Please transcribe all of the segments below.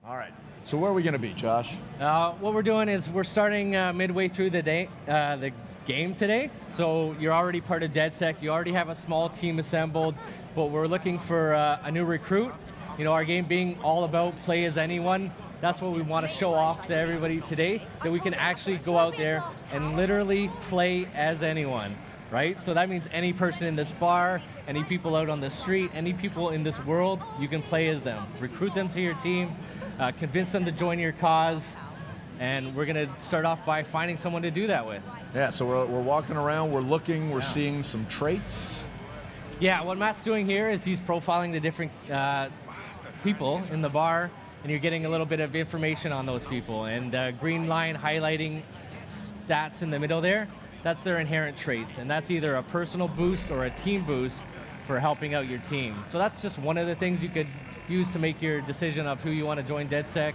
All right. So where are we going to be, Josh? What we're doing is we're starting midway through the day, the game today. So you're already part of DedSec. You already have a small team assembled, but we're looking for a new recruit. You know, our game being all about play as anyone. That's what we want to show off to everybody today, that we can actually go out there and literally play as anyone, right? So that means any person in this bar, any people out on the street, any people in this world, you can play as them. Recruit them to your team, convince them to join your cause, and we're going to start off by finding someone to do that with. Yeah, so we're walking around, we're looking, we're seeing some traits. Yeah, what Matt's doing here is he's profiling the different people in the bar, and you're getting a little bit of information on those people. And green line highlighting stats in the middle there, that's their inherent traits. And that's either a personal boost or a team boost for helping out your team. So that's just one of the things you could use to make your decision of who you want to join DedSec.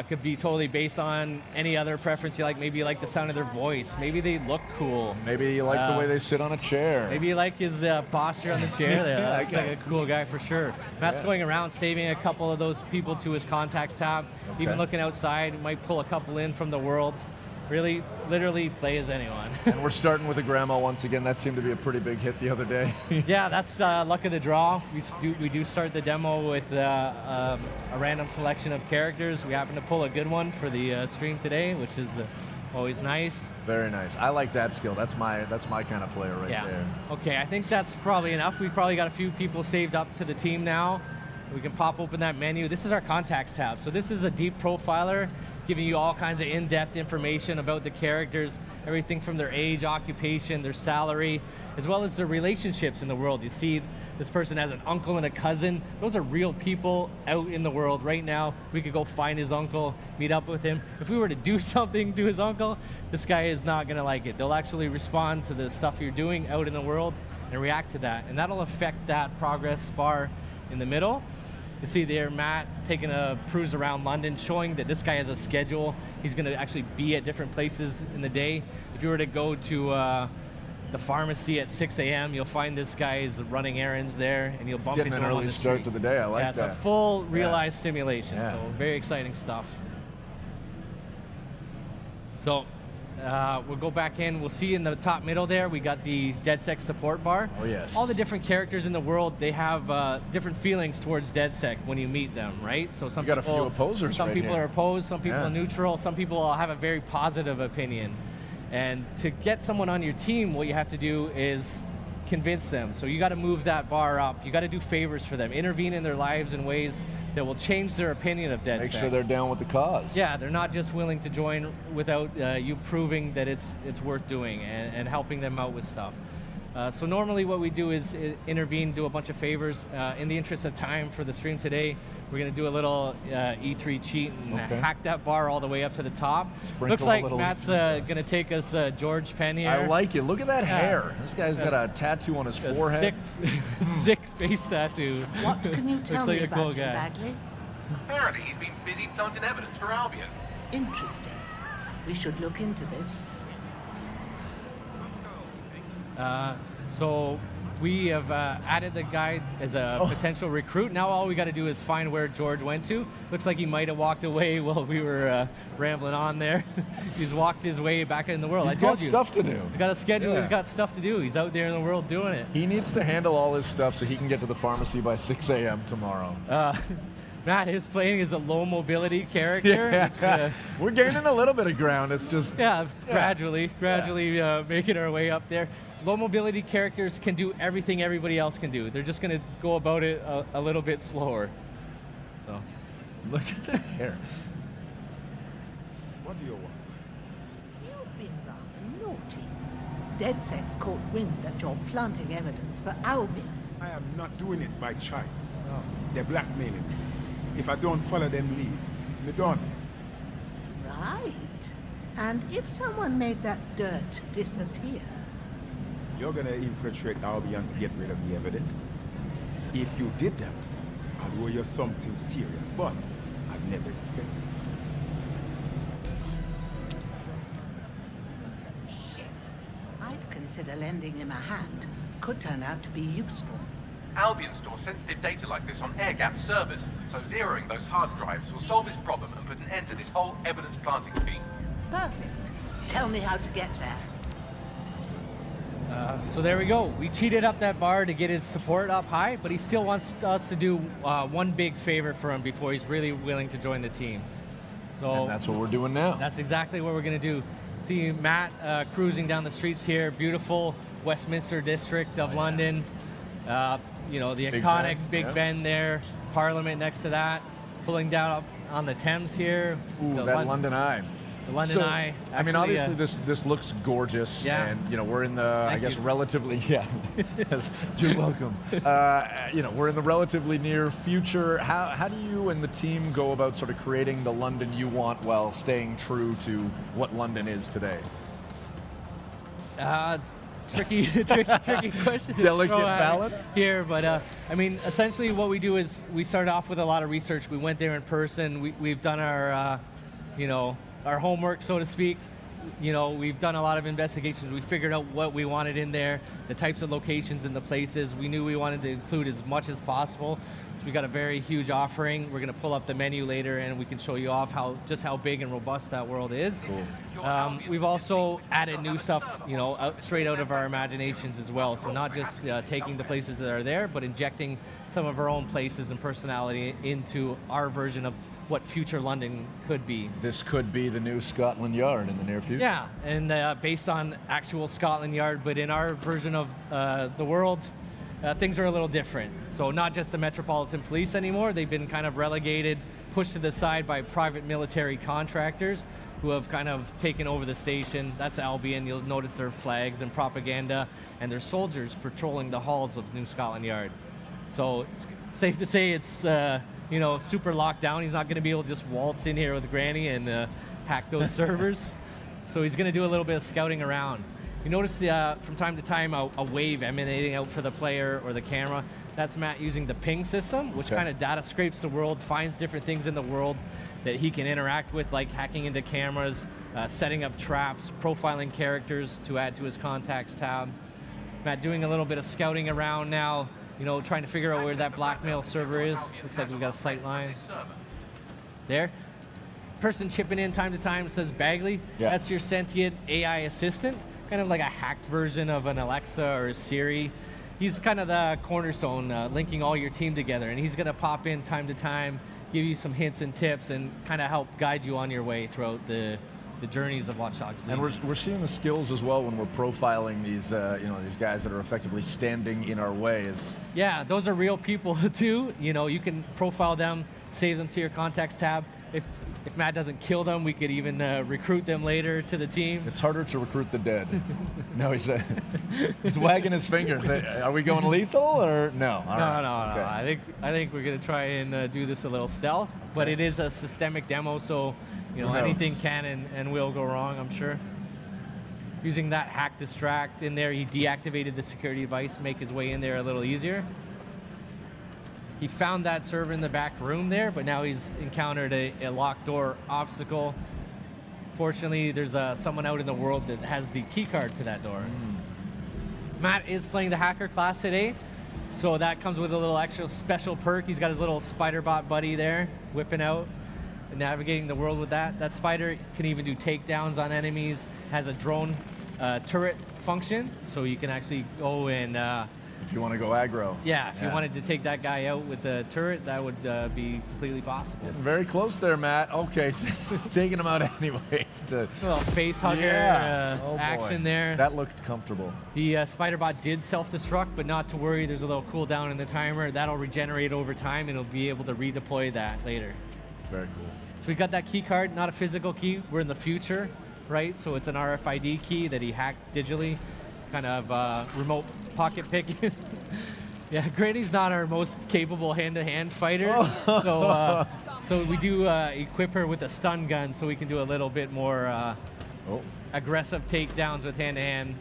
Could be totally based on any other preference you like. Maybe you like the sound of their voice. Maybe they look cool. Maybe you like the way they sit on a chair. Maybe you like his posture on the chair there. That looks like a cool guy for sure. Matt's going around saving a couple of those people to his contacts tab. Okay. Even looking outside, might pull a couple in from the world. Really, literally play as anyone. And we're starting with a grandma once again. That seemed to be a pretty big hit the other day. Yeah, that's luck of the draw. We do start the demo with a random selection of characters. We happen to pull a good one for the stream today, which is always nice. Very nice. I like that skill. That's my kind of player right there. Okay, I think that's probably enough. We've probably got a few people saved up to the team now. We can pop open that menu. This is our contacts tab. So this is a deep profiler, giving you all kinds of in-depth information about the characters, everything from their age, occupation, their salary, as well as their relationships in the world. You see this person has an uncle and a cousin. Those are real people out in the world right now. We could go find his uncle, meet up with him. If we were to do something to his uncle, this guy is not gonna like it. They'll actually respond to the stuff you're doing out in the world and react to that. And that'll affect that progress bar in the middle. You see there Matt taking a cruise around London, showing that this guy has a schedule. He's going to actually be at different places in the day. If you were to go to the pharmacy at 6 a.m., you'll find this guy is running errands there, and you'll bump into him on the street. Getting an early start to the day. I like that. Yeah, it's a full realized simulation, so very exciting stuff. So we'll go back in. We'll see in the top middle there, we got the DedSec support bar. Oh, yes. All the different characters in the world, they have different feelings towards DedSec when you meet them, right? So some got people, a few opposers some right people here. are opposed, some people are neutral, some people have a very positive opinion. And to get someone on your team, what you have to do is convince them. So you got to move that bar up. You got to do favors for them, intervene in their lives in ways that will change their opinion of DedSec. Make sure they're down with the cause. Yeah, they're not just willing to join without you proving that it's worth doing and helping them out with stuff. So normally what we do is intervene, do a bunch of favors. In the interest of time for the stream today, we're going to do a little E3 cheat and hack that bar all the way up to the top. Sprinkle Looks like Matt's going to take us George Penn here. I like it. Look at that hair. This guy's got a tattoo on his forehead. Sick face tattoo. What can you tell me a about cool him, guy. Bagley? Apparently he's been busy planting evidence for Albion. Interesting. We should look into this. So we have added the guy as a potential recruit. Now all we got to do is find where George went to. Looks like he might have walked away while we were rambling on there. He's walked his way back in the world. He's I told got you. stuff to do. He's got a schedule. He's got stuff to do. He's out there in the world doing it. He needs to handle all his stuff so he can get to the pharmacy by 6 a.m. tomorrow. Matt is playing as a low mobility character. Yeah. We're gaining a little bit of ground. It's just gradually making our way up there. Low mobility characters can do everything everybody else can do. They're just going to go about it a little bit slower. So, look at that hair. What do you want? You've been rather naughty. DedSec's caught wind that you're planting evidence for Albion. I am not doing it by choice. They're blackmailing me. If I don't follow them lead, me done. Right. And if someone made that dirt disappear? You're gonna infiltrate Albion to get rid of the evidence? If you did that, I'd owe you something serious, but I'd never expected. Shit. I'd consider lending him a hand. Could turn out to be useful. Albion stores sensitive data like this on air-gapped servers, so zeroing those hard drives will solve this problem and put an end to this whole evidence planting scheme. Perfect. Tell me how to get there. So there we go. We cheated up that bar to get his support up high, but he still wants us to do one big favor for him before he's really willing to join the team. So And that's what we're doing now. that's exactly what we're going to do. See Matt cruising down the streets here, beautiful Westminster district of London. You know, the Big iconic Ben, Big yeah. Ben there, Parliament next to that, pulling down up on the Thames here. Ooh, the that London Eye. The London So, Eye. I mean, Actually, obviously this looks gorgeous, Yeah. and you know we're in the I Thank guess you. relatively yes, you're welcome. You know we're in the relatively near future. How do you and the team go about sort of creating the London you want while staying true to what London is today? tricky question. to Delicate throw at balance? here, but I mean, essentially what we do is we start off with a lot of research. We went there in person. We've done our, you know, our homework, so to speak. You know, we've done a lot of investigations. We figured out what we wanted in there, the types of locations and the places. We knew we wanted to include as much as possible. So we got a very huge offering. We're going to pull up the menu later, and we can show you off just how big and robust that world is. We've also added new stuff, you know, straight out of our imaginations as well. So not just taking the places that are there, but injecting some of our own places and personality into our version of what future London could be. This could be the new Scotland Yard in the near future. Yeah, and based on actual Scotland Yard, but in our version of the world, things are a little different. So not just the Metropolitan Police anymore, they've been kind of relegated, pushed to the side by private military contractors who have kind of taken over the station. That's Albion. You'll notice their flags and propaganda and their soldiers patrolling the halls of New Scotland Yard. So it's safe to say it's you know, super locked down. He's not going to be able to just waltz in here with Granny and hack those servers. So he's going to do a little bit of scouting around. You notice from time to time a wave emanating out for the player or the camera. That's Matt using the ping system, which kind of data scrapes the world, finds different things in the world that he can interact with, like hacking into cameras, setting up traps, profiling characters to add to his contacts tab. Matt doing a little bit of scouting around now, you know, trying to figure out where that blackmail server is. Looks like we've got a sight line. There. Person chipping in time to time says Bagley. Yeah. That's your sentient AI assistant, kind of like a hacked version of an Alexa or a Siri. He's kind of the cornerstone, linking all your team together, and he's going to pop in time to time, give you some hints and tips, and kind of help guide you on your way throughout the journeys of Watch Dogs And Legion. we're seeing the skills as well when we're profiling these you know, these guys that are effectively standing in our way. Yeah, those are real people too. You know, you can profile them, save them to your contacts tab. If Matt doesn't kill them, we could even recruit them later to the team. It's harder to recruit the dead. No, he's wagging his fingers. Are we going lethal or no? All right. No. Okay. I think we're gonna try and do this a little stealth, but it is a systemic demo, so you know Who knows? anything can and will go wrong, I'm sure. Using that hack distract in there, he deactivated the security device, make his way in there a little easier. He found that server in the back room there, but now he's encountered a locked door obstacle. Fortunately, there's someone out in the world that has the key card to that door. Matt is playing the hacker class today, so that comes with a little extra special perk. He's got his little spider bot buddy there, whipping out and navigating the world with that. That spider can even do takedowns on enemies, has a drone turret function, so you can actually go and If you want to go aggro. yeah, if you wanted to take that guy out with the turret, that would be completely possible. Very close there, Matt. Okay, taking him out anyways. A little face hugger Oh, boy. action there. That looked comfortable. The spider bot did self-destruct, but not to worry. There's a little cooldown in the timer. That'll regenerate over time, and it'll be able to redeploy that later. Very cool. So we got that key card, not a physical key. We're in the future, right? So it's an RFID key that he hacked digitally, kind of remote pocket picking. Yeah, Granny's not our most capable hand-to-hand fighter, so we do equip her with a stun gun, so we can do a little bit more aggressive takedowns with hand-to-hand,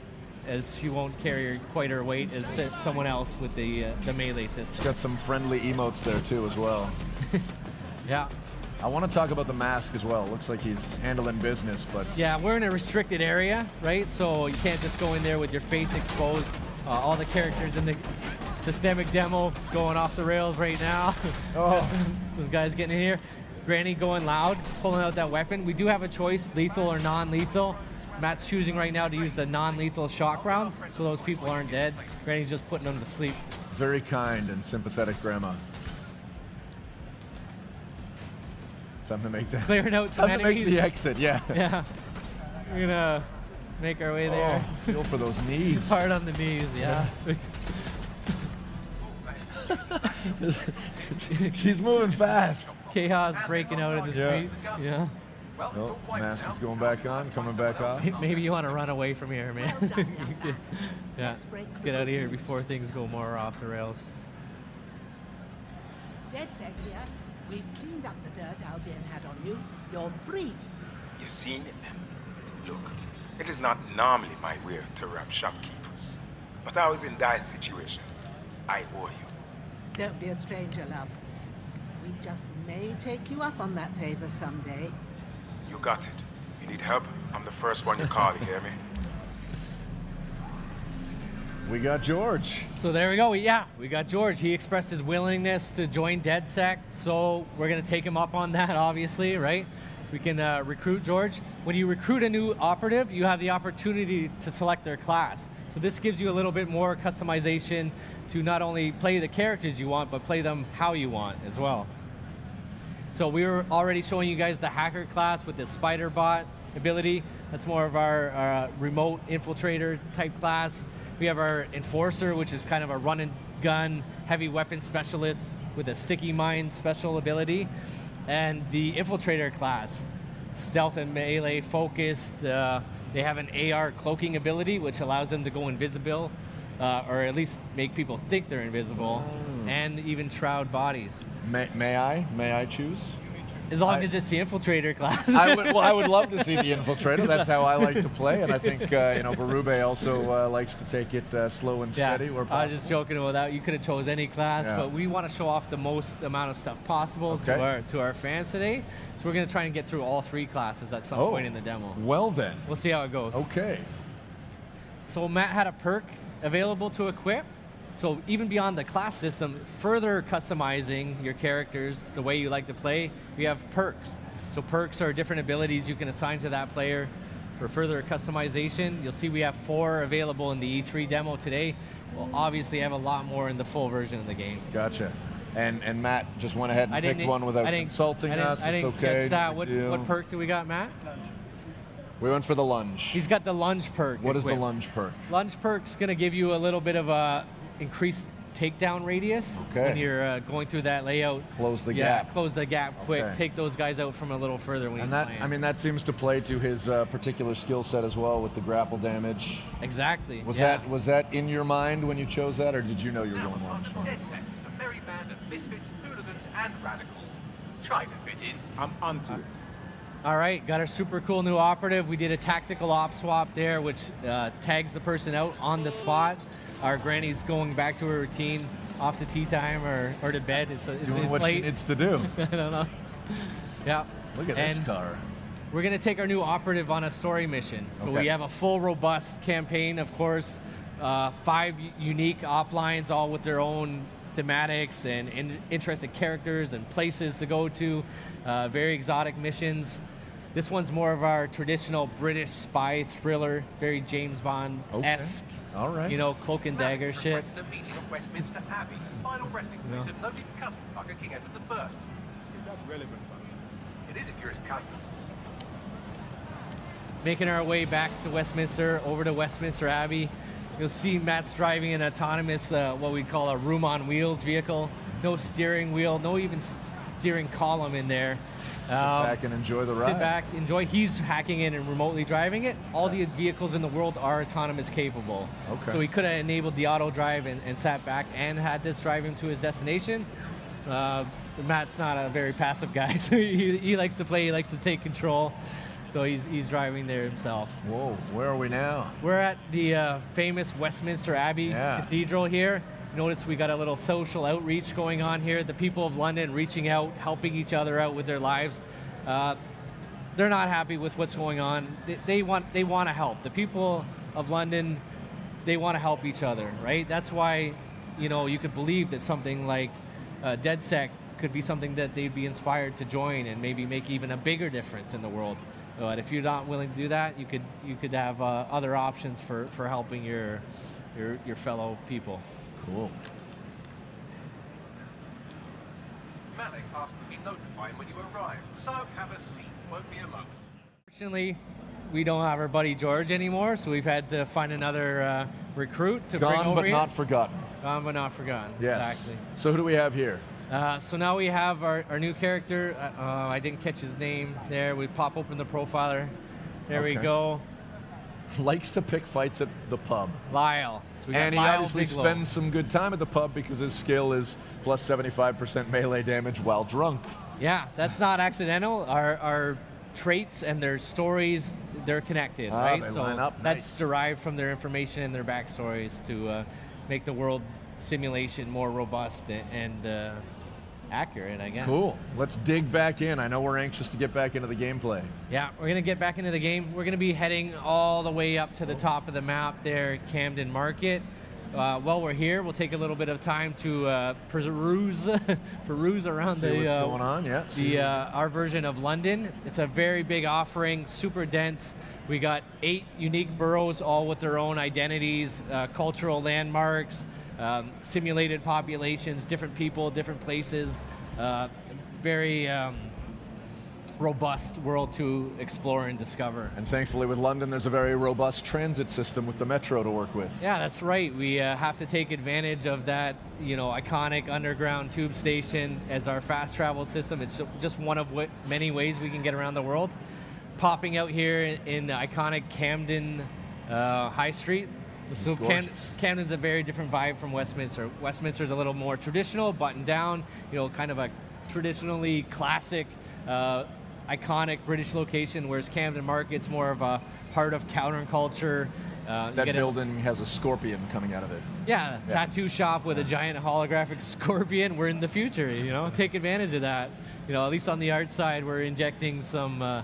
as she won't carry quite her weight as someone else with the melee system. Got some friendly emotes there too as well. Yeah. I want to talk about the mask as well. Looks like he's handling business, but Yeah, we're in a restricted area, right? So you can't just go in there with your face exposed. All the characters in the Systemic demo going off the rails right now. Oh, Those guys getting in here. Granny going loud, pulling out that weapon. We do have a choice, lethal or non-lethal. Matt's choosing right now to use the non-lethal shock rounds, so those people aren't dead. Granny's just putting them to sleep. very kind and sympathetic grandma. Time to make that. Clearing out some Time to make enemies. the exit. Yeah. Yeah. We're gonna make our way there. Oh, feel for those knees. Hard on the knees, yeah. She's moving fast. Chaos breaking out in the Yeah. streets. Yeah. Well, it's Oh, all wiped mask now. is going back on, coming back off. Maybe you want to run away from here, man. Well done, young man. Yeah. Let's break Let's through get out of the here news. before things go more off the rails. DedSec here. We've cleaned up the dirt Albion had on you. You're free. You seen it? Look, it is not normally my way to rob shopkeepers. But I was in dire situation. I owe you. Don't be a stranger, love. We just may take you up on that favor someday. You got it. You need help? I'm the first one you call, you hear me? We got George. So there we go. Yeah, we got George. He expressed his willingness to join DedSec, so we're going to take him up on that, obviously, right? We can recruit George. When you recruit a new operative, you have the opportunity to select their class. So this gives you a little bit more customization to not only play the characters you want, but play them how you want as well. So we were already showing you guys the hacker class with the spider bot ability. That's more of our remote infiltrator type class. We have our enforcer, which is kind of a run and gun heavy weapon specialist with a sticky mine special ability. And the infiltrator class, stealth and melee focused. They have an AR cloaking ability, which allows them to go invisible, or at least make people think they're invisible, and even shroud bodies. May I choose? As long as it's the infiltrator class. I would love to see the infiltrator. That's how I like to play, and I think Berube also likes to take it slow and steady where I was possible. just joking about that. You could have chose any class, Yeah. but we want to show off the most amount of stuff possible Okay. to our fans today. So we're going to try and get through all 3 classes at some point in the demo. Well then. We'll see how it goes. Okay. So Matt had a perk available to equip. So even beyond the class system, further customizing your characters the way you like to play, we have perks. So perks are different abilities you can assign to that player for further customization. You'll see we have 4 available in the E3 demo today. We'll obviously have a lot more in the full version of the game. Gotcha. And Matt just went ahead and picked one without consulting us. I didn't It's okay. catch that. no What big deal. perk do we got, Matt? We went for the lunge. He's got the lunge perk. What is the equipped. lunge perk? Lunge perk's going to give you a little bit of a increased takedown radius Okay. when you're going through that layout. Close the Yeah, gap. close the gap quick. Okay. Take those guys out from a little further when And he's that, playing. I mean, that seems to play to his particular skill set as well with the grapple damage. exactly. Was yeah. that in your mind when you chose that, or did you know you were Now going on lunge? to DedSec, a merry band of misfits, hooligans, and radicals. Try to fit in. I'm onto it. All right, got our super cool new operative. We did a tactical op swap there, which tags the person out on the spot. Our granny's going back to her routine, off to tea time or to bed. It's Doing what late. she needs to do. I don't know. Yeah. Look at And this car. we're going to take our new operative on a story mission. So Okay. we have a full, robust campaign, of course. 5 unique op lines, all with their own thematics and interesting characters and places to go to. Very exotic missions. This one's more of our traditional British spy thriller, very James Bond-esque. Okay. All right. You know, cloak and dagger Now, shit. requested a meeting at Westminster Abbey, final resting place of noted cousin fucker King Edward I. Is that relevant, man? It is if you're his cousin. Making our way back to Westminster, over to Westminster Abbey. You'll see Matt's driving an autonomous, what we call a room on wheels vehicle. No steering wheel, no even steering column in there. Sit back and enjoy the ride. Sit back, enjoy. He's hacking in and remotely driving it. All the vehicles in the world are autonomous capable. Okay. So he could have enabled the auto drive and sat back and had this drive him to his destination. Matt's not a very passive guy, so he likes to play, he likes to take control. So he's driving there himself. Whoa, where are we now? We're at the famous Westminster Abbey Yeah. Cathedral here. Notice we got a little social outreach going on here. The people of London reaching out, helping each other out with their lives. They're not happy with what's going on. They want to help. The people of London, they want to help each other, right? That's why you could believe that something like DedSec could be something that they'd be inspired to join and maybe make even a bigger difference in the world. But if you're not willing to do that, you could have other options for helping your fellow people. Cool. Malik asked that we notify him when you arrive, so have a seat. Won't be a moment. Fortunately, we don't have our buddy George anymore, so we've had to find another recruit to bring Gone over but here. not forgotten. Gone but not forgotten. Yes. Exactly. So who do we have here? So now we have our new character. I didn't catch his name there. We pop open the profiler. There we Okay. go. Likes to pick fights at the pub. Lyle. So we got And he Lyle obviously Bigelow. spends some good time at the pub because his skill is plus 75% melee damage while drunk. Yeah, that's not accidental. Our traits and their stories, they're connected, Ah, right? they So line up. that's Nice. derived from their information and their backstories to make the world simulation more robust and accurate, I guess. Cool. Let's dig back in. I know we're anxious to get back into the gameplay. Yeah, we're going to get back into the game. We're going to be heading all the way up to the top of the map there, Camden Market. While we're here, we'll take a little bit of time to peruse around See what's going on. Yeah. see- our version of London. It's a very big offering, super dense. We got 8 unique boroughs, all with their own identities, cultural landmarks, simulated populations, different people, different places. Very robust world to explore and discover. And thankfully with London, there's a very robust transit system with the metro to work with. Yeah, that's right. We have to take advantage of that, iconic underground tube station as our fast travel system. It's just one of many ways we can get around the world. Popping out here in the iconic Camden High Street. This is So gorgeous. Camden's a very different vibe from Westminster. Westminster's a little more traditional, buttoned down, kind of a traditionally classic, iconic British location, whereas Camden Market's more of a heart of counterculture. That building has a scorpion coming out of it. Yeah, tattoo shop with a giant holographic scorpion. We're in the future, take advantage of that. At least on the art side, we're injecting a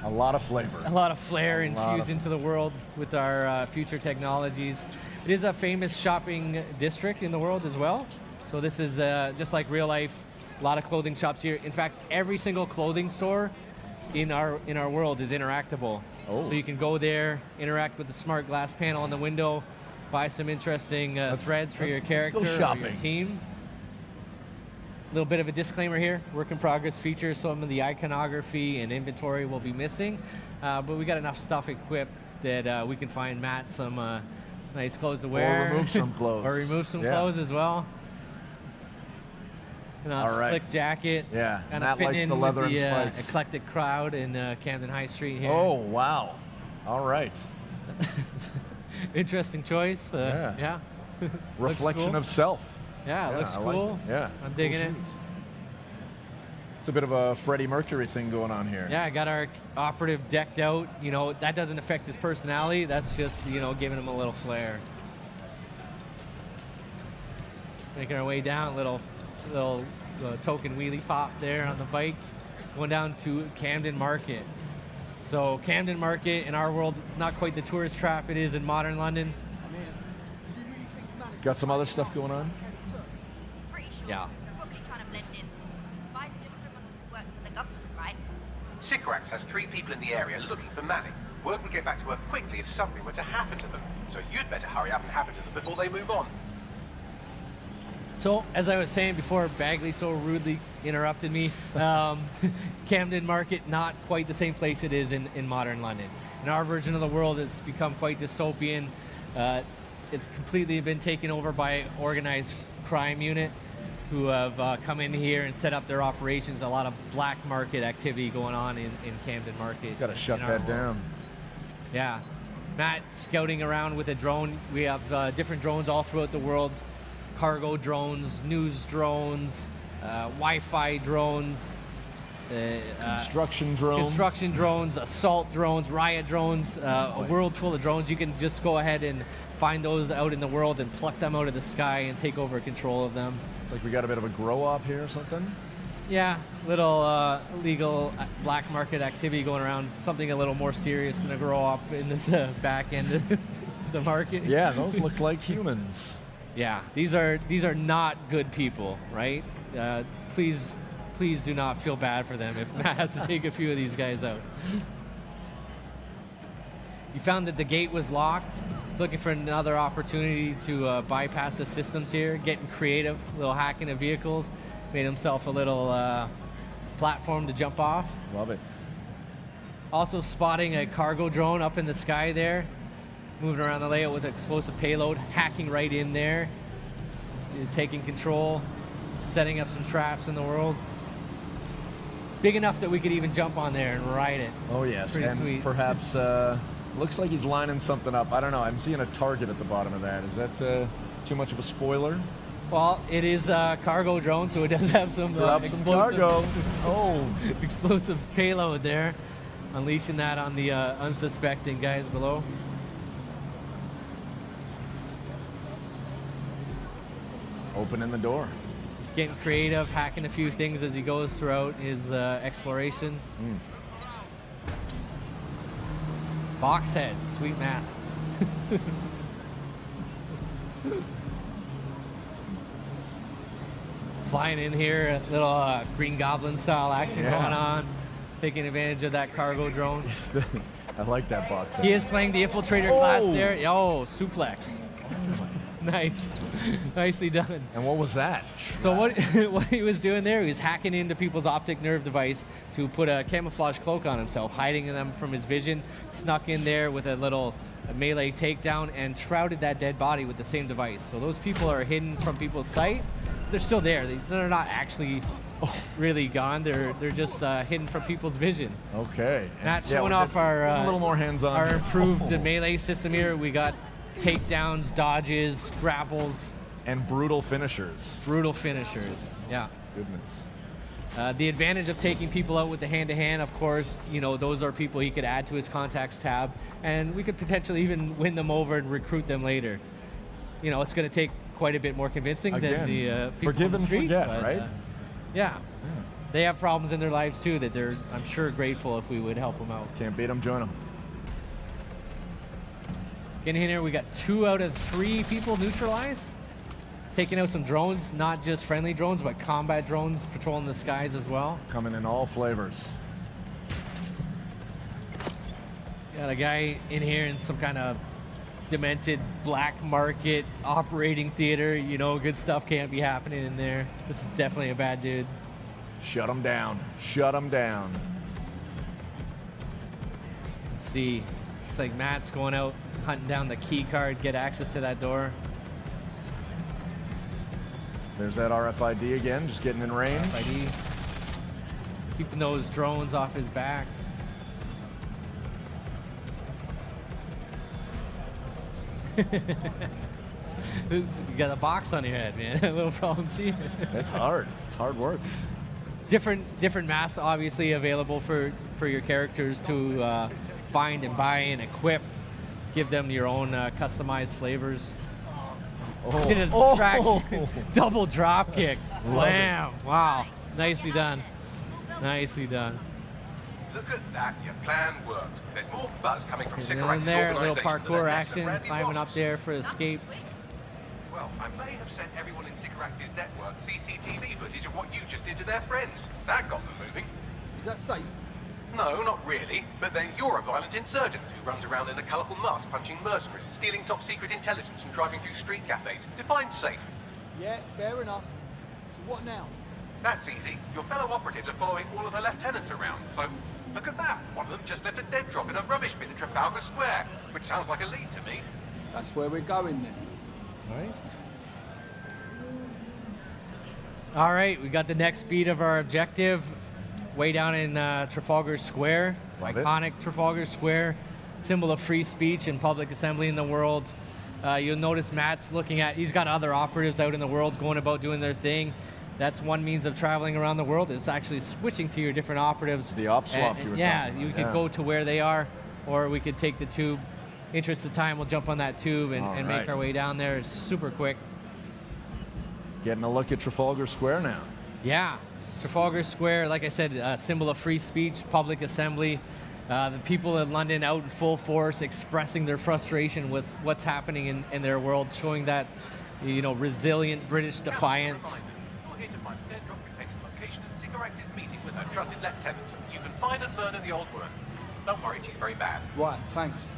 lot of flavor. lot of flair A lot infused of- into the world with our future technologies. It is a famous shopping district in the world as well. So this is just like real life, a lot of clothing shops here. In fact, every single clothing store in our world is interactable. Oh. So you can go there, interact with the smart glass panel on the window, buy some interesting threads for your let's go character or your shopping. team. A little bit of a disclaimer here, work in progress features, some of the iconography and inventory will be missing, but we got enough stuff equipped that we can find Matt some nice clothes to wear. remove some clothes. Or remove some Yeah. clothes as well. All right. Slick jacket. Yeah, Kind Matt of fitting likes in the leather with the and spikes. eclectic crowd in Camden High Street here. Oh, wow. All right. Interesting choice. Yeah. Yeah. Looks Reflection cool. of self. Yeah, it looks I like cool. it. Yeah. I'm digging Cool it. shoes. It's a bit of a Freddie Mercury thing going on here. Yeah, I got our operative decked out. That doesn't affect his personality. That's just, giving him a little flair. Making our way down, little token wheelie pop there on the bike. Going down to Camden Market. So Camden Market in our world, not quite the tourist trap it is in modern London. Got some other stuff going on? Pretty sure. Yeah. He's probably trying to blend in. Spies are just criminals who work for the government, right? Sycorax has 3 people in the area looking for Malik. Word would get back to work quickly if something were to happen to them. So you'd better hurry up and happen to them before they move on. So, as I was saying before, Bagley so rudely interrupted me. Camden Market, not quite the same place it is in modern London. In our version of the world, it's become quite dystopian. It's completely been taken over by organized crime unit who have come in here and set up their operations. A lot of black market activity going on in Camden Market. Got to shut in our that world. down. Yeah. Matt scouting around with a drone. We have different drones all throughout the world. Cargo drones, news drones, Wi-Fi drones, Construction drones. construction drones, assault drones, riot drones, a world full of drones. You can just go ahead and find those out in the world and pluck them out of the sky and take over control of them. It's like we got a bit of a grow up here or something. Yeah, little illegal black market activity going around. Something a little more serious than a grow up in this back end of the market. Yeah, those look like humans. Yeah, these are not good people, right? Please do not feel bad for them if Matt has to take a few of these guys out. You found that the gate was locked. Looking for another opportunity to bypass the systems here. Getting creative, a little hacking of vehicles. Made himself a little platform to jump off. Love it. Also spotting a cargo drone up in the sky there. Moving around the layout with explosive payload. Hacking right in there. Taking control. Setting up some traps in the world. Big enough that we could even jump on there and ride it. Oh yes, Pretty and sweet. perhaps looks like he's lining something up. I don't know. I'm seeing a target at the bottom of that. Is that too much of a spoiler? Well, it is a cargo drone, so it does have some Drop some explosive, cargo. Oh, explosive payload there. Unleashing that on the unsuspecting guys below. opening the door. Getting creative, hacking a few things as he goes throughout his exploration. Box head, sweet mask. Flying in here, a little Green Goblin style action Yeah. going on. Taking advantage of that cargo drone. I like that box head. He is playing the infiltrator class Oh. there. Oh, suplex. Nice. Nicely done. And what was that? So what he was doing there, he was hacking into people's optic nerve device to put a camouflage cloak on himself, hiding them from his vision, snuck in there with a little melee takedown and shrouded that dead body with the same device. So those people are hidden from people's sight. They're still there. They're not actually really gone. They're just hidden from people's vision. Okay. Not Yeah, showing was off it our a little more hands-on. our improved Oh. melee system here. We got takedowns, dodges, grapples, And brutal finishers. brutal finishers. Yeah. Goodness. The advantage of taking people out with the hand-to-hand, of course, you know, those are people he could add to his contacts tab, and we could potentially even win them over and recruit them later. You know, it's going to take quite a bit more convincing Again, than the people forgive on the and street. forget, but, right? Yeah. They have problems in their lives too that they're, I'm sure, grateful if we would help them out. Can't beat them, join them. Getting in here, we got 2 out of 3 people neutralized. Taking out some drones, not just friendly drones, but combat drones patrolling the skies as well. Coming in all flavors. Got a guy in here in some kind of demented black market operating theater. You know, good stuff can't be happening in there. This is definitely a bad dude. Shut them down. Shut them down. Let's see. Looks like Matt's going out, hunting down the key card, get access to that door. There's that RFID again, just getting in range. ID. Keeping those drones off his back. You got a box on your head, man. A little problem seeing. That's hard. It's hard work. Different masks obviously available for your characters to find and buy and equip. Give them your own customized flavors. Oh. Did a distraction. Double drop kick. Love Wham! Wow. Nicely done. Nicely done. Look at that, your plan worked. There's more buzz coming from And Sycorax's then there, a little organisation than parkour there has from action, Randy climbing up Wasps. there for escape. Well, I may have sent everyone in Sycorax's network CCTV footage of what you just did to their friends. That got them moving. Is that safe? No, not really. But then you're a violent insurgent who runs around in a colourful mask punching mercenaries, stealing top-secret intelligence and driving through street cafes. Define safe. Yeah, fair enough. So what now? That's easy. Your fellow operatives are following all of the lieutenants around. So, look at that. One of them just left a dead drop in a rubbish bin in Trafalgar Square, which sounds like a lead to me. That's where we're going then. All right, we got the next beat of our objective. Way down in Trafalgar Square. Love it. Iconic Trafalgar Square. Symbol of free speech and public assembly in the world. You'll notice Matt's looking at, he's got other operatives out in the world going about doing their thing. That's one means of traveling around the world. It's actually switching to your different operatives. The op swap And- you were yeah, talking you about, could yeah. go to where they are, or we could take the tube. Interest of time, we'll jump on that tube and, All and right. make our way down there. It's super quick. Getting a look at Trafalgar Square now. Yeah, Trafalgar Square, like I said, a symbol of free speech, public assembly. The people in London out in full force expressing their frustration with what's happening in their world, showing that resilient British defiance. Right. You're here to find the dead drop containing location and Cigarettes is meeting with her trusted lieutenants. You can find and murder the old woman. Don't worry, she's very bad. Right, thanks.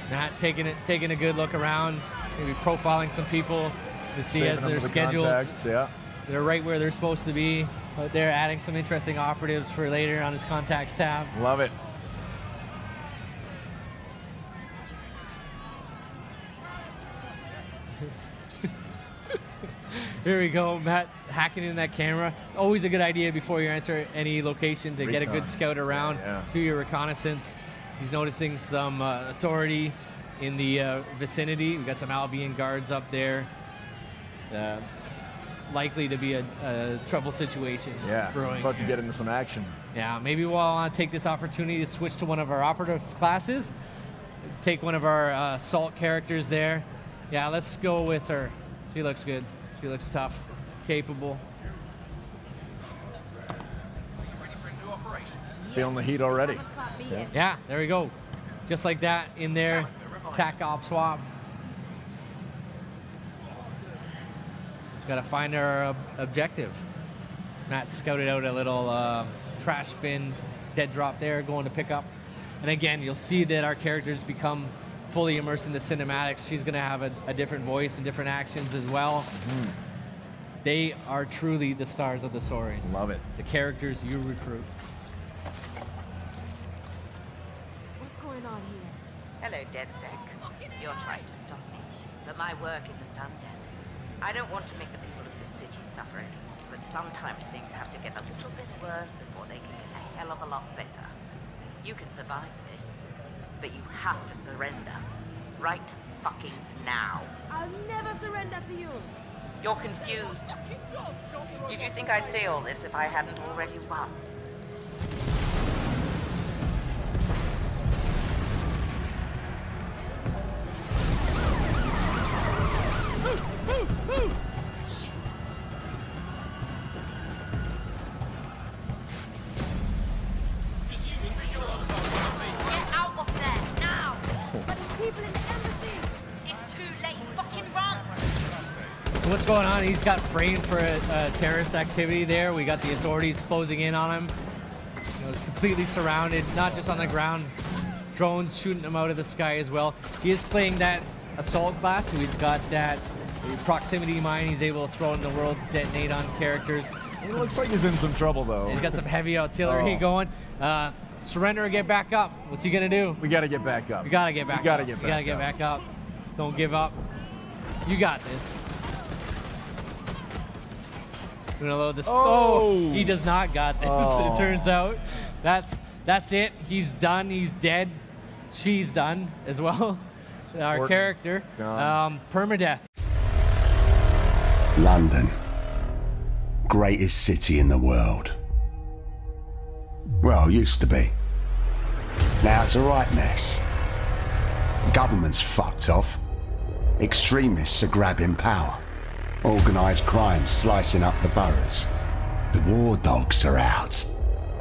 Matt taking a good look around, maybe profiling some people to see Saving as them their the schedules. contacts, yeah. They're right where they're supposed to be. Out there adding some interesting operatives for later on his contacts tab. Love it. Here we go, Matt hacking in that camera. Always a good idea before you enter any location to get a good Recon. scout around, Yeah. do your reconnaissance. He's noticing some authority in the vicinity. We've got some Albion guards up there. Likely to be a trouble situation Yeah, brewing. about to get into some action. Yeah, maybe we'll take this opportunity to switch to one of our operative classes. Take one of our assault characters there. Yeah, let's go with her. She looks good. She looks tough, capable. Are you ready for a new operation? Feeling the heat already. Yeah. Yeah, there we go. Just like that in there. TAC op swap. Just got to find our objective. Matt scouted out a little trash bin dead drop there going to pick up. And again, you'll see that our characters become fully immersed in the cinematics. She's going to have a different voice and different actions as well. They are truly the stars of the stories. Love it. The characters you recruit. What's going on here? Hello, DedSec. You're trying to stop me, but my work isn't done yet. I don't want to make the people of this city suffer any, but sometimes things have to get a little bit worse before they can get a hell of a lot better. You can survive this, but you have to surrender. Right fucking now. I'll never surrender to you. You're confused. Did you think I'd say all this if I hadn't already won? Get out of there, now! But there's people in the embassy! It's too late, fucking run! So what's going on? He's got framed for a terrorist activity there. We got the authorities closing in on him. Completely surrounded, not just on the ground. Drones shooting him out of the sky as well. He is playing that assault class, so he's got that proximity mine he's able to throw in the world, detonate on characters. It looks like he's in some trouble, though. He's got some heavy artillery going. Surrender or get back up. What's he gonna do? We got to get back up. We gotta get back We gotta up. get We gotta back get up. back up. Don't give up. You got this. We're gonna load this. Oh! He does not got this. Oh. It turns out that's it. He's done. He's dead. She's done as well. Our Or- character. Gone. Permadeath. London. Greatest city in the world. Well, used to be. Now it's a right mess. Government's fucked off. Extremists are grabbing power. Organised crime slicing up the boroughs. The war dogs are out.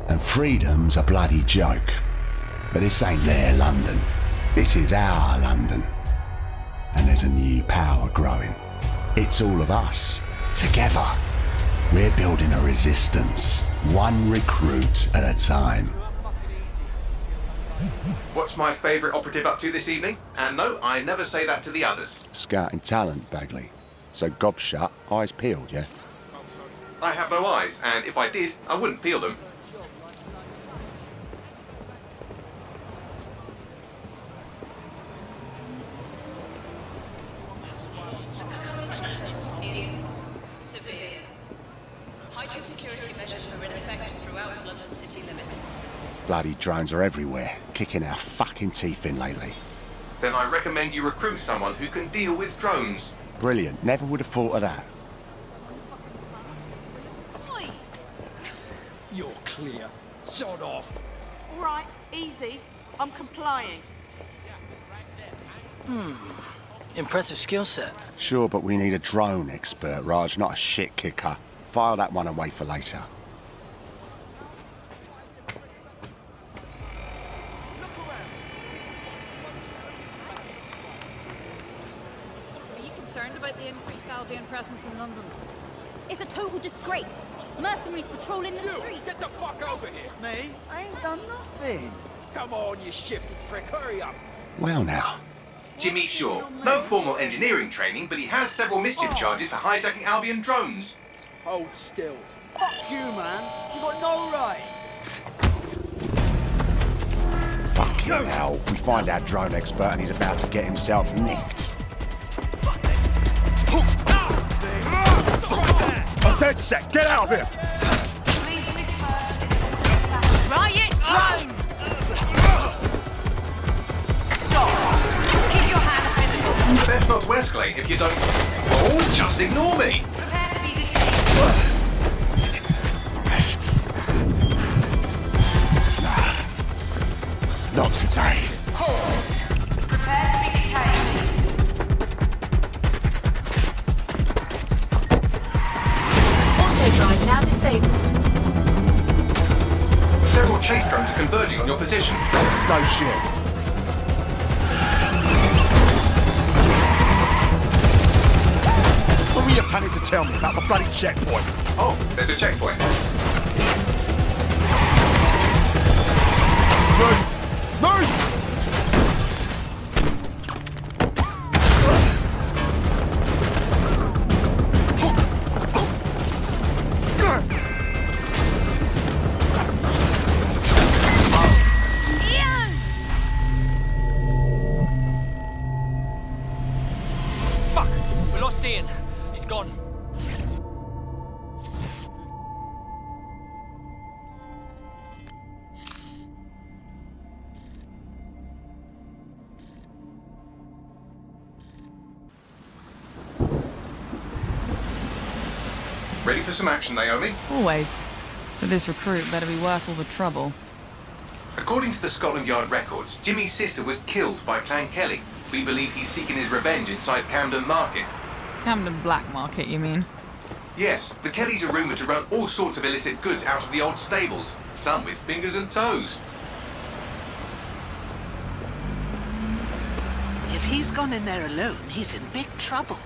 And freedom's a bloody joke. But this ain't their London. This is our London. And there's a new power growing. It's all of us, together. We're building a resistance, one recruit at a time. What's my favourite operative up to this evening? And no, I never say that to the others. Scouting talent, Bagley. So gob shut, eyes peeled, yeah? I have no eyes, and if I did, I wouldn't peel them. Severe. Heightened security measures are in effect throughout London city limits. Bloody drones are everywhere, kicking our fucking teeth in lately. Then I recommend you recruit someone who can deal with drones. Brilliant, never would have thought of that. Oi! You're clear. Sod off. All right, easy. I'm complying. Impressive skill set. Sure, but we need a drone expert, Raj, not a shit kicker. File that one away for later. about the increased Albion presence in London? It's a total disgrace. Mercenaries patrolling the street. Get the fuck over here! Me? I ain't done nothing. Come on, you shifty prick, hurry up! Well now, Jimmy Shaw. No formal engineering training, but he has several mischief charges for hijacking Albion drones. Hold still. Fuck you, man! You got no right! fucking hell. We find our drone expert and he's about to get himself nicked. A dead set, get out of here! Riot drone! Stop! Keep your hands visible. Best not to escalate if you don't... Oh, just ignore me! Prepare to be detained. Not today. Halt! Prepare to be detained. Auto drive now disabled. Several chase drones are converging on your position. No shit. What were you planning to tell me about the bloody checkpoint? Oh, there's a checkpoint. Move! Fuck! We lost Ian. He's gone. Ready for some action, Naomi? Always. But this recruit better be worth all the trouble. According to the Scotland Yard records, Jimmy's sister was killed by Clan Kelly. We believe he's seeking his revenge inside Camden Market. Camden Black Market, you mean? Yes, the Kellys are rumoured to run all sorts of illicit goods out of the old stables, some with fingers and toes. If he's gone in there alone, he's in big trouble.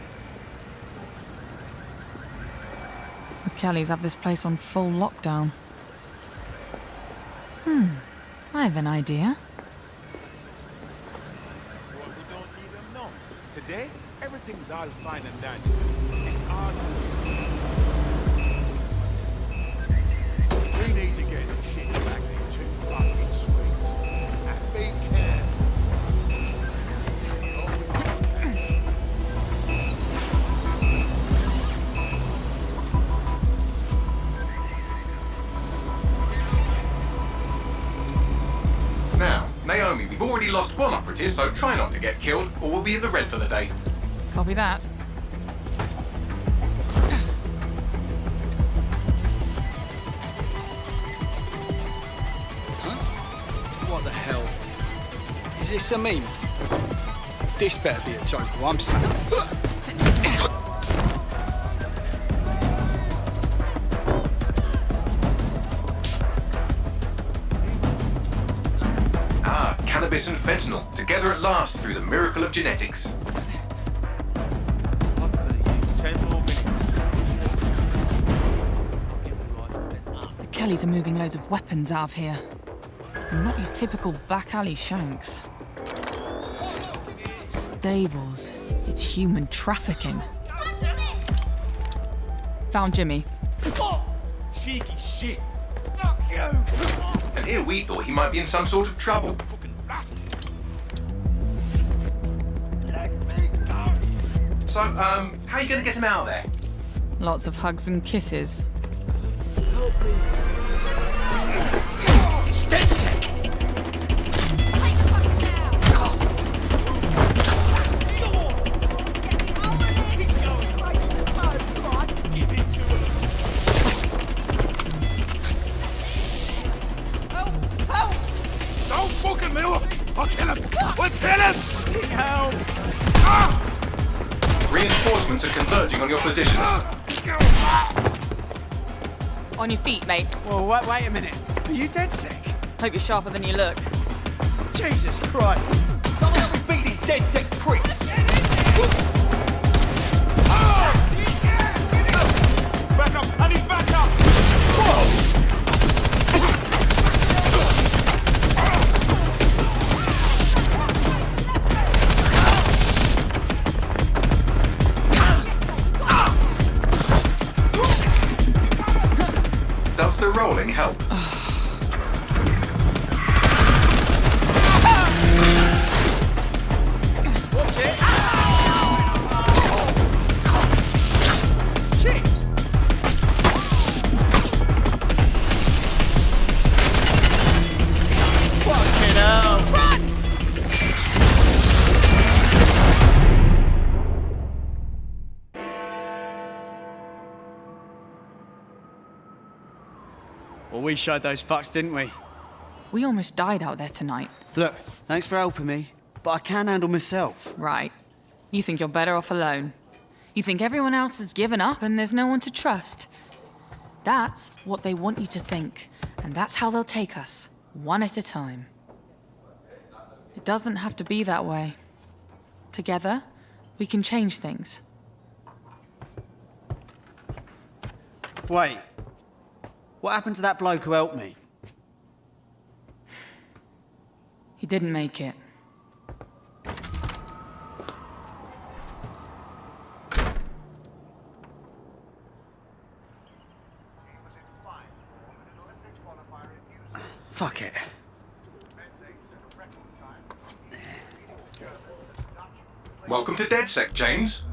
The Kellys have this place on full lockdown. I have an idea. What we don't even know. Today, everything's all fine and dandy. It's all... We need to get the shit back into fucking streets. And be careful. Now, Naomi, we've already lost one operative, so try not to get killed, or we'll be in the red for the day. Copy that. What the hell? Is this a meme? This better be a joke or I'm snapping. Ah, cannabis and fentanyl, together at last through the miracle of genetics. I could have used 10 more minutes. The Kellys are moving loads of weapons out of here. And not your typical back alley shanks. Stables. It's human trafficking. Found Jimmy. Cheeky shit. And here we thought he might be in some sort of trouble. So, how are you going to get him out of there? Lots of hugs and kisses. Don't fucking move! I'll kill him! We'll kill him! Help! Reinforcements are converging on your position. On your feet, mate. Well, wait a minute. Are you dead sick? Hope you're sharper than you look. Jesus Christ! Someone help me beat these dead sick pricks! the rolling help? Watch it! Shit! Fucking hell! Run! Well, we showed those fucks, didn't we? We almost died out there tonight. Look, thanks for helping me, but I can handle myself. Right. You think you're better off alone. You think everyone else has given up and there's no one to trust. That's what they want you to think, and that's how they'll take us, one at a time. It doesn't have to be that way. Together, we can change things. Wait. What happened to that bloke who helped me? He didn't make it. Fuck it. Welcome to DedSec, James.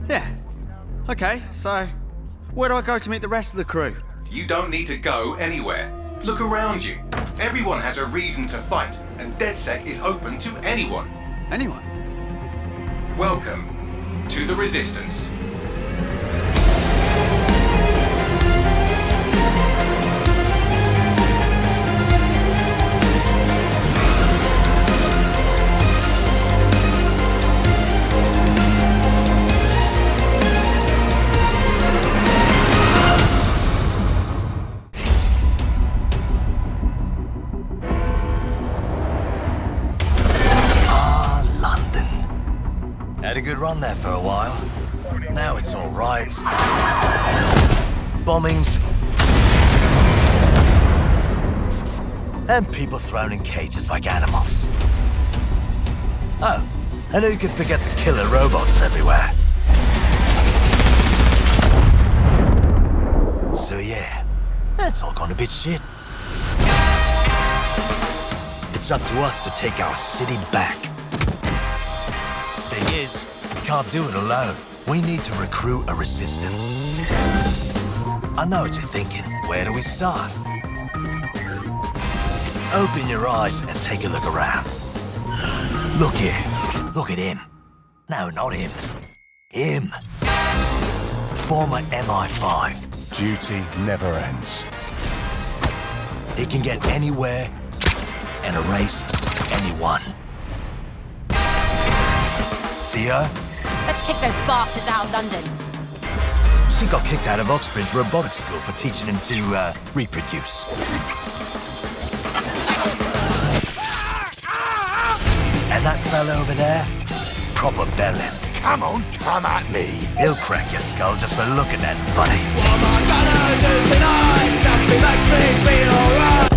Yeah. Okay, so where do I go to meet the rest of the crew? You don't need to go anywhere. Look around you. Everyone has a reason to fight, and DedSec is open to anyone. Anyone? Welcome to the Resistance. Had a good run there for a while. Now it's all riots, bombings, and people thrown in cages like animals. Oh, and who could forget the killer robots everywhere? So yeah, that's all gone a bit shit. It's up to us to take our city back. Thing is, we can't do it alone. We need to recruit a resistance. I know what you're thinking. Where do we start? Open your eyes and take a look around. Look here. Look at him. No, not him. Him. Former MI5. Duty never ends. He can get anywhere and erase anyone. See her? Let's kick those bastards out of London. She got kicked out of Oxbridge Robotics School for teaching him to, reproduce. And that fella over there? Proper bellend. Come on, come at me. He'll crack your skull just for looking that funny. What am I gonna do tonight? Something makes me feel alright.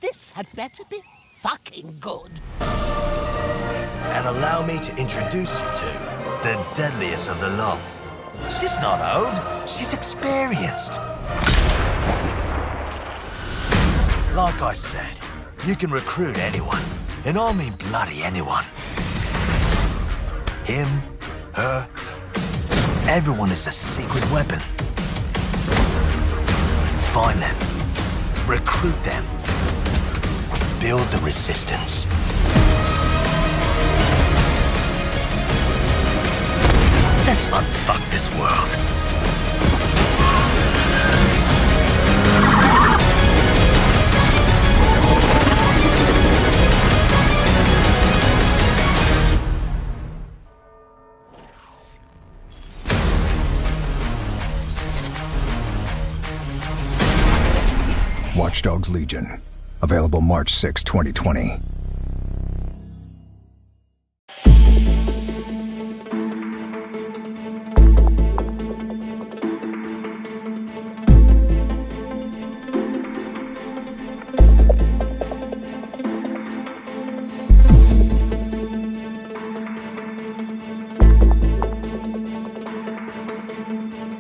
This had better be fucking good. And allow me to introduce you to the deadliest of the lot. She's not old, she's experienced. Like I said, you can recruit anyone, and I mean bloody anyone. Him, her, everyone is a secret weapon. Find them, recruit them, build the resistance. Let's unfuck this world. Watch Dogs Legion. Available March 6, 2020.